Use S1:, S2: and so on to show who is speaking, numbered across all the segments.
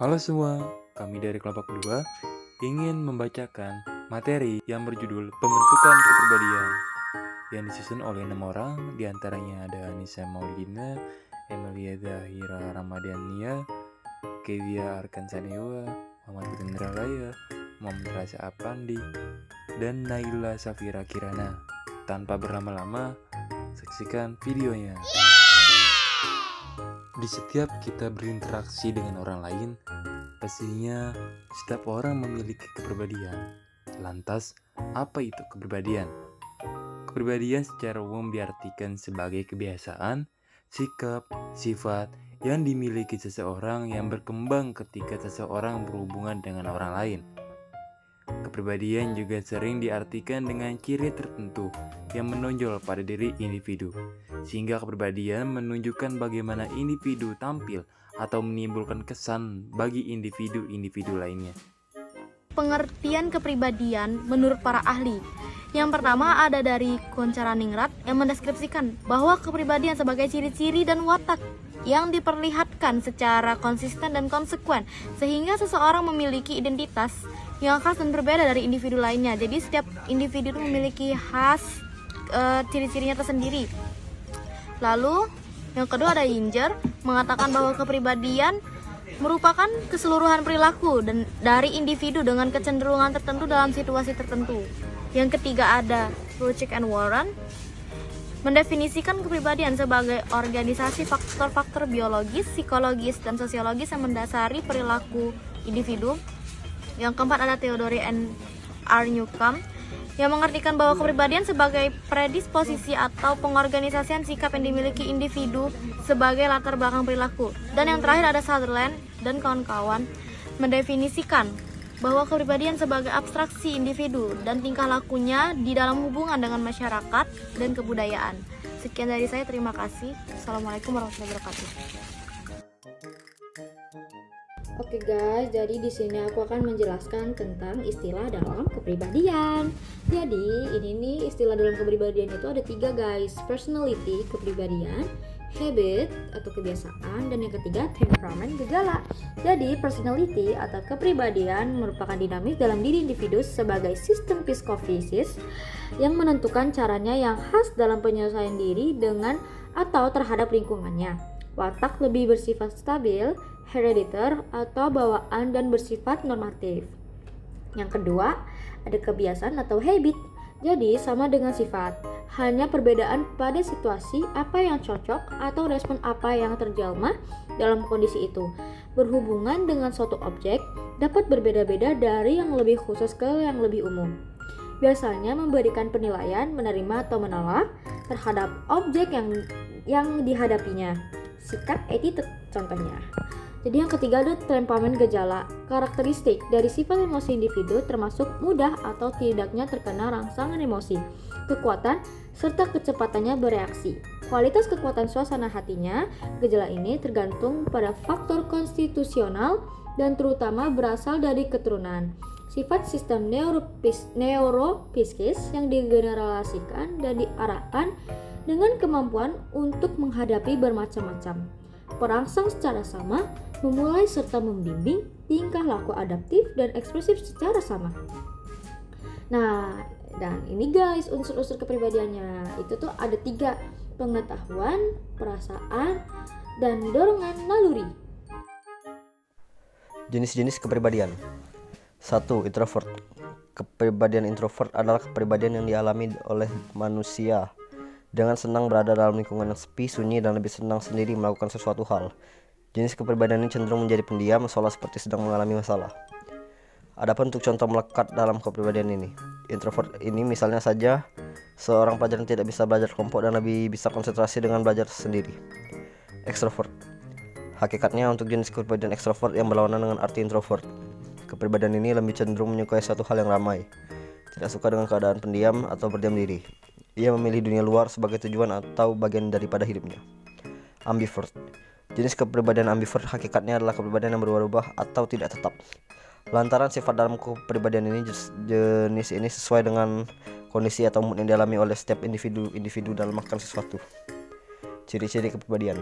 S1: Halo semua, kami dari kelompok 2 ingin membacakan materi yang berjudul Pembentukan Kepribadian yang disusun oleh 6 orang, diantaranya ada Anissa Maulidina, Emilia Zahira Ramadhania, Kevia Arkansanewa, Muhammad Putra Laya, Muhammad Rasa Apandi, dan Naila Safira Kirana. Tanpa berlama-lama, saksikan videonya. Di setiap kita berinteraksi dengan orang lain, pastinya setiap orang memiliki kepribadian. Lantas, apa itu kepribadian? Kepribadian secara umum diartikan sebagai kebiasaan, sikap, sifat yang dimiliki seseorang yang berkembang ketika seseorang berhubungan dengan orang lain. Kepribadian juga sering diartikan dengan ciri tertentu yang menonjol pada diri individu, sehingga kepribadian menunjukkan bagaimana individu tampil atau menimbulkan kesan bagi individu-individu lainnya.
S2: Pengertian kepribadian menurut para ahli. Yang pertama ada dari Koncaraningrat yang mendeskripsikan bahwa kepribadian sebagai ciri-ciri dan watak yang diperlihatkan secara konsisten dan konsekuen sehingga seseorang memiliki identitas yang khas dan berbeda dari individu lainnya. Jadi setiap individu memiliki khas ciri-cirinya tersendiri. Lalu yang kedua ada Yinger mengatakan bahwa kepribadian merupakan keseluruhan perilaku dan dari individu dengan kecenderungan tertentu dalam situasi tertentu. Yang ketiga ada Ruchik and Warren mendefinisikan kepribadian sebagai organisasi faktor-faktor biologis, psikologis, dan sosiologis yang mendasari perilaku individu. Yang keempat ada Theodore and R. Newcomb yang mengartikan bahwa kepribadian sebagai predisposisi atau pengorganisasian sikap yang dimiliki individu sebagai latar belakang perilaku. Dan yang terakhir ada Sutherland dan kawan-kawan mendefinisikan bahwa kepribadian sebagai abstraksi individu dan tingkah lakunya di dalam hubungan dengan masyarakat dan kebudayaan. Sekian dari saya, terima kasih. Assalamualaikum warahmatullahi wabarakatuh.
S3: Oke guys, jadi di sini aku akan menjelaskan tentang istilah dalam kepribadian. Jadi ini nih istilah dalam kepribadian itu ada 3 guys. Personality, kepribadian, habit atau kebiasaan, dan yang ketiga temperament, gejala. Jadi personality atau kepribadian merupakan dinamis dalam diri individu sebagai sistem psikofisis yang menentukan caranya yang khas dalam penyelesaian diri dengan atau terhadap lingkungannya. Watak lebih bersifat stabil, herediter atau bawaan dan bersifat normatif. Yang kedua, ada kebiasaan atau habit. Jadi sama dengan sifat, hanya perbedaan pada situasi apa yang cocok atau respon apa yang terjalma dalam kondisi itu. Berhubungan dengan suatu objek dapat berbeda-beda dari yang lebih khusus ke yang lebih umum. Biasanya memberikan penilaian, menerima atau menolak terhadap objek yang dihadapinya. Sikap attitude contohnya. Jadi yang ketiga ada temperament, gejala. Karakteristik dari sifat emosi individu termasuk mudah atau tidaknya terkena rangsangan emosi, kekuatan, serta kecepatannya bereaksi. Kualitas kekuatan suasana hatinya, gejala ini tergantung pada faktor konstitusional dan terutama berasal dari keturunan. Sifat sistem neuropsikis yang digeneralisasikan dan diarahkan dengan kemampuan untuk menghadapi bermacam-macam perangsang secara sama, memulai serta membimbing tingkah laku adaptif dan ekspresif secara sama. Nah, dan ini guys unsur-unsur kepribadiannya. Itu tuh ada 3, pengetahuan, perasaan, dan dorongan naluri.
S4: Jenis-jenis kepribadian. 1. Introvert. Kepribadian introvert adalah kepribadian yang dialami oleh manusia dengan senang berada dalam lingkungan yang sepi, sunyi, dan lebih senang sendiri melakukan sesuatu hal. Jenis kepribadian ini cenderung menjadi pendiam, seolah seperti sedang mengalami masalah. Adapun untuk contoh melekat dalam kepribadian ini, introvert ini misalnya saja seorang pelajar yang tidak bisa belajar kelompok dan lebih bisa konsentrasi dengan belajar sendiri. Extrovert. Hakikatnya untuk jenis kepribadian extrovert yang berlawanan dengan arti introvert. Kepribadian ini lebih cenderung menyukai suatu hal yang ramai, tidak suka dengan keadaan pendiam atau berdiam diri. Ia memilih dunia luar sebagai tujuan atau bagian daripada hidupnya. Ambivert. Jenis kepribadian ambivert hakikatnya adalah kepribadian yang berubah-ubah atau tidak tetap. Lantaran sifat dalam kepribadian ini, jenis ini sesuai dengan kondisi atau mood yang dialami oleh setiap individu dalam melakukan sesuatu. Ciri-ciri kepribadian.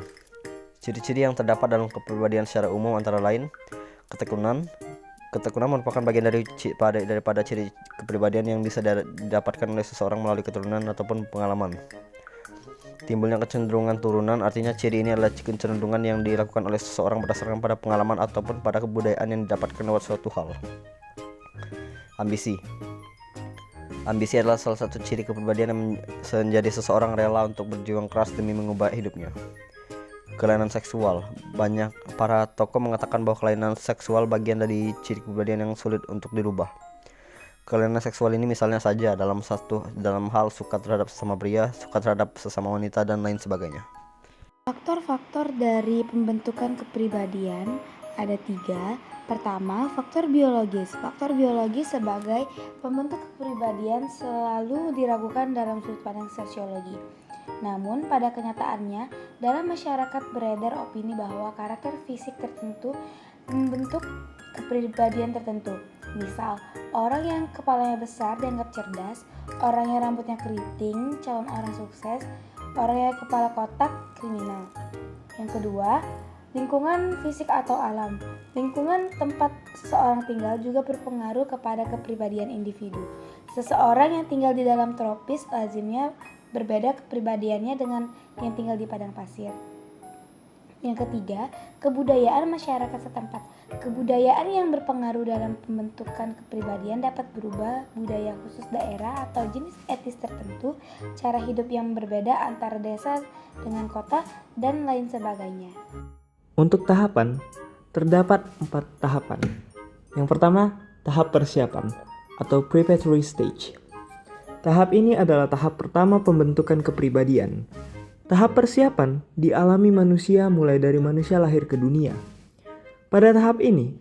S4: Ciri-ciri yang terdapat dalam kepribadian secara umum antara lain Ketekunan merupakan bagian daripada ciri kepribadian yang bisa didapatkan oleh seseorang melalui keturunan ataupun pengalaman. Timbulnya kecenderungan turunan, artinya ciri ini adalah kecenderungan yang dilakukan oleh seseorang berdasarkan pada pengalaman ataupun pada kebudayaan yang didapatkan lewat suatu hal. Ambisi adalah salah satu ciri kepribadian yang menjadi seseorang rela untuk berjuang keras demi mengubah hidupnya. Kelainan seksual. Banyak para tokoh mengatakan bahwa kelainan seksual bagian dari ciri kepribadian yang sulit untuk dirubah. Kelainan seksual ini misalnya saja dalam hal suka terhadap sesama pria, suka terhadap sesama wanita, dan lain sebagainya.
S2: Faktor-faktor dari pembentukan kepribadian ada 3. Pertama, faktor biologis. Faktor biologis sebagai pembentuk kepribadian selalu diragukan dalam sudut pandang sosiologi. Namun pada kenyataannya, dalam masyarakat beredar opini bahwa karakter fisik tertentu membentuk kepribadian tertentu. Misal, orang yang kepalanya besar dianggap cerdas, orang yang rambutnya keriting, calon orang sukses, orang yang kepala kotak, kriminal. Yang kedua, lingkungan fisik atau alam. Lingkungan tempat seseorang tinggal juga berpengaruh kepada kepribadian individu. Seseorang yang tinggal di dalam tropis lazimnya berbeda kepribadiannya dengan yang tinggal di padang pasir. Yang ketiga, kebudayaan masyarakat setempat. Kebudayaan yang berpengaruh dalam pembentukan kepribadian dapat berubah budaya khusus daerah atau jenis etis tertentu, cara hidup yang berbeda antara desa dengan kota, dan lain sebagainya.
S5: Untuk tahapan, terdapat 4 tahapan. Yang pertama, tahap persiapan atau preparatory stage. Tahap ini adalah tahap pertama pembentukan kepribadian. Tahap persiapan dialami manusia mulai dari manusia lahir ke dunia. Pada tahap ini,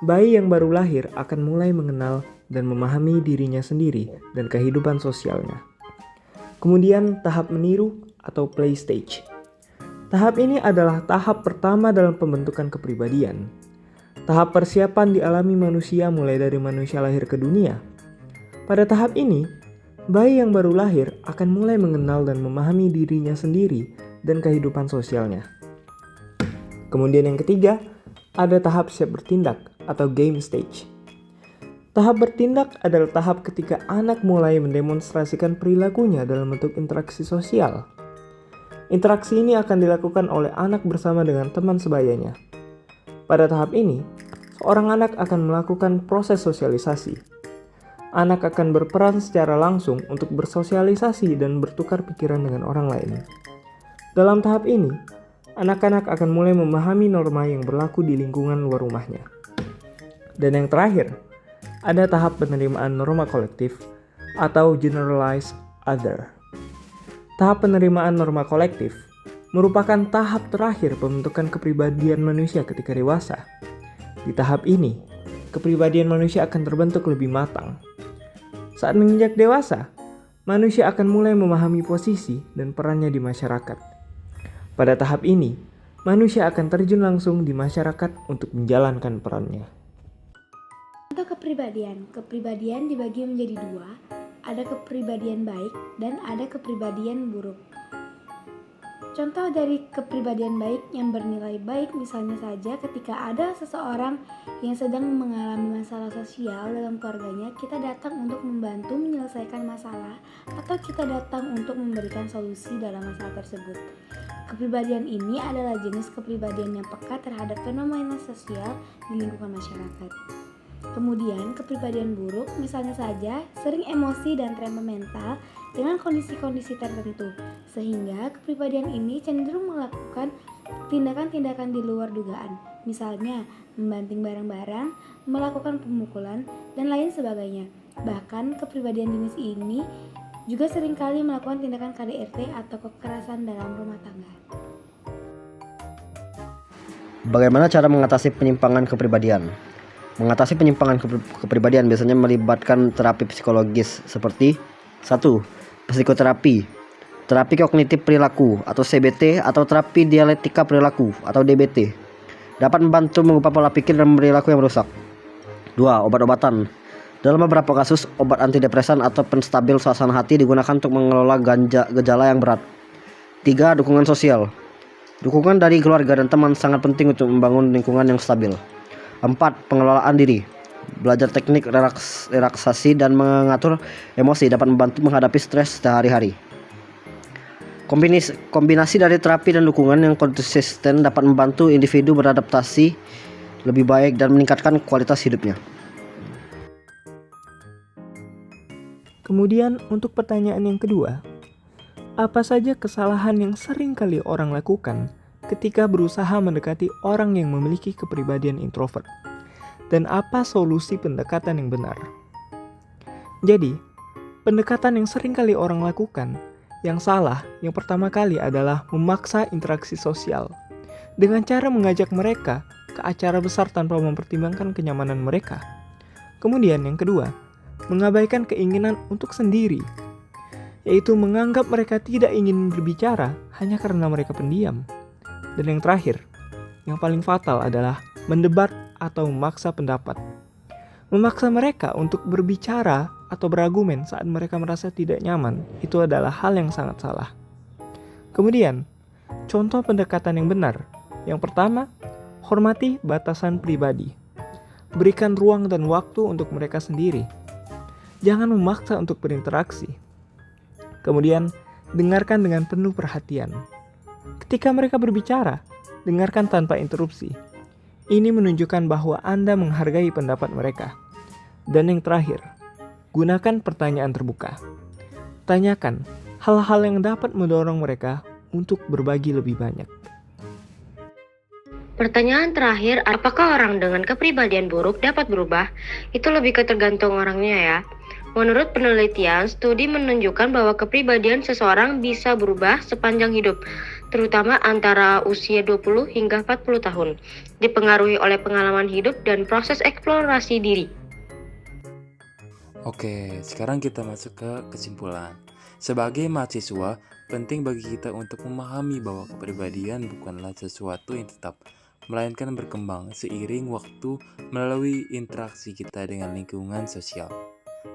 S5: bayi yang baru lahir akan mulai mengenal dan memahami dirinya sendiri dan kehidupan sosialnya. Kemudian tahap meniru atau play stage. Tahap ini adalah tahap pertama dalam pembentukan kepribadian. Tahap persiapan dialami manusia mulai dari manusia lahir ke dunia. Pada tahap ini, bayi yang baru lahir akan mulai mengenal dan memahami dirinya sendiri dan kehidupan sosialnya. Kemudian yang ketiga, ada tahap siap bertindak atau game stage. Tahap bertindak adalah tahap ketika anak mulai mendemonstrasikan perilakunya dalam bentuk interaksi sosial. Interaksi ini akan dilakukan oleh anak bersama dengan teman sebayanya. Pada tahap ini, seorang anak akan melakukan proses sosialisasi. Anak akan berperan secara langsung untuk bersosialisasi dan bertukar pikiran dengan orang lain. Dalam tahap ini, anak-anak akan mulai memahami norma yang berlaku di lingkungan luar rumahnya. Dan yang terakhir, ada tahap penerimaan norma kolektif atau generalized other. Tahap penerimaan norma kolektif merupakan tahap terakhir pembentukan kepribadian manusia ketika dewasa. Di tahap ini, kepribadian manusia akan terbentuk lebih matang. Saat menginjak dewasa, manusia akan mulai memahami posisi dan perannya di masyarakat. Pada tahap ini, manusia akan terjun langsung di masyarakat untuk menjalankan perannya.
S2: Untuk kepribadian dibagi menjadi 2, ada kepribadian baik dan ada kepribadian buruk. Contoh dari kepribadian baik yang bernilai baik misalnya saja ketika ada seseorang yang sedang mengalami masalah sosial dalam keluarganya, kita datang untuk membantu menyelesaikan masalah atau kita datang untuk memberikan solusi dalam masalah tersebut. Kepribadian ini adalah jenis kepribadian yang peka terhadap fenomena sosial di lingkungan masyarakat. Kemudian kepribadian buruk misalnya saja sering emosi dan temperamental dengan kondisi-kondisi tertentu, sehingga kepribadian ini cenderung melakukan tindakan-tindakan di luar dugaan, misalnya membanting barang-barang, melakukan pemukulan, dan lain sebagainya. Bahkan kepribadian jenis ini juga seringkali melakukan tindakan KDRT atau kekerasan dalam rumah tangga.
S4: Bagaimana cara mengatasi penyimpangan kepribadian? Mengatasi penyimpangan kepribadian biasanya melibatkan terapi psikologis seperti 1. Psikoterapi, terapi kognitif perilaku atau CBT atau terapi dialektika perilaku atau DBT dapat membantu mengubah pola pikir dan perilaku yang rusak. 2. Obat-obatan. Dalam beberapa kasus, obat antidepresan atau penstabil suasana hati digunakan untuk mengelola gejala yang berat. 3. Dukungan sosial. Dukungan dari keluarga dan teman sangat penting untuk membangun lingkungan yang stabil. 4. Pengelolaan diri. Belajar teknik relaksasi dan mengatur emosi dapat membantu menghadapi stres sehari-hari. Kombinasi dari terapi dan dukungan yang konsisten dapat membantu individu beradaptasi lebih baik dan meningkatkan kualitas hidupnya.
S5: Kemudian untuk pertanyaan yang kedua, apa saja kesalahan yang sering kali orang lakukan ketika berusaha mendekati orang yang memiliki kepribadian introvert? Dan apa solusi pendekatan yang benar? Jadi, pendekatan yang sering kali orang lakukan yang salah yang pertama kali adalah memaksa interaksi sosial dengan cara mengajak mereka ke acara besar tanpa mempertimbangkan kenyamanan mereka. Kemudian yang kedua, mengabaikan keinginan untuk sendiri, yaitu menganggap mereka tidak ingin berbicara hanya karena mereka pendiam. Dan yang terakhir, yang paling fatal adalah mendebat atau memaksa pendapat. Memaksa mereka untuk berbicara atau berargumen saat mereka merasa tidak nyaman, itu adalah hal yang sangat salah. Kemudian, contoh pendekatan yang benar. Yang pertama, hormati batasan pribadi. Berikan ruang dan waktu untuk mereka sendiri. Jangan memaksa untuk berinteraksi. Kemudian, dengarkan dengan penuh perhatian. Ketika mereka berbicara, dengarkan tanpa interupsi. Ini menunjukkan bahwa Anda menghargai pendapat mereka. Dan yang terakhir, gunakan pertanyaan terbuka. Tanyakan hal-hal yang dapat mendorong mereka untuk berbagi lebih banyak.
S6: Pertanyaan terakhir, apakah orang dengan kepribadian buruk dapat berubah? Itu lebih ke tergantung orangnya ya. Menurut penelitian, studi menunjukkan bahwa kepribadian seseorang bisa berubah sepanjang hidup, terutama antara usia 20 hingga 40 tahun, dipengaruhi oleh pengalaman hidup dan proses eksplorasi diri.
S1: Oke, sekarang kita masuk ke kesimpulan. Sebagai mahasiswa, penting bagi kita untuk memahami bahwa kepribadian bukanlah sesuatu yang tetap, melainkan berkembang seiring waktu melalui interaksi kita dengan lingkungan sosial.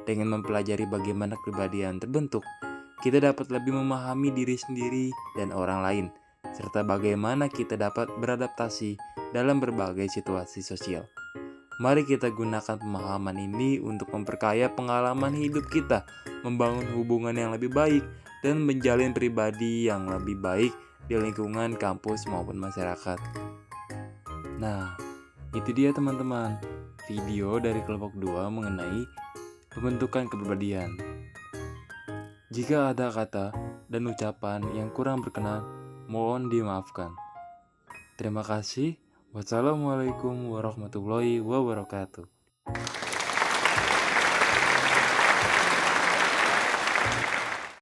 S1: Dengan mempelajari bagaimana kepribadian terbentuk, kita dapat lebih memahami diri sendiri dan orang lain, serta bagaimana kita dapat beradaptasi dalam berbagai situasi sosial. Mari kita gunakan pemahaman ini untuk memperkaya pengalaman hidup kita, membangun hubungan yang lebih baik, dan menjalin pribadi yang lebih baik di lingkungan kampus maupun masyarakat. Nah, itu dia teman-teman, video dari kelompok 2 mengenai pembentukan kepribadian. Jika ada kata dan ucapan yang kurang berkenan, mohon dimaafkan. Terima kasih. Wassalamualaikum warahmatullahi wabarakatuh.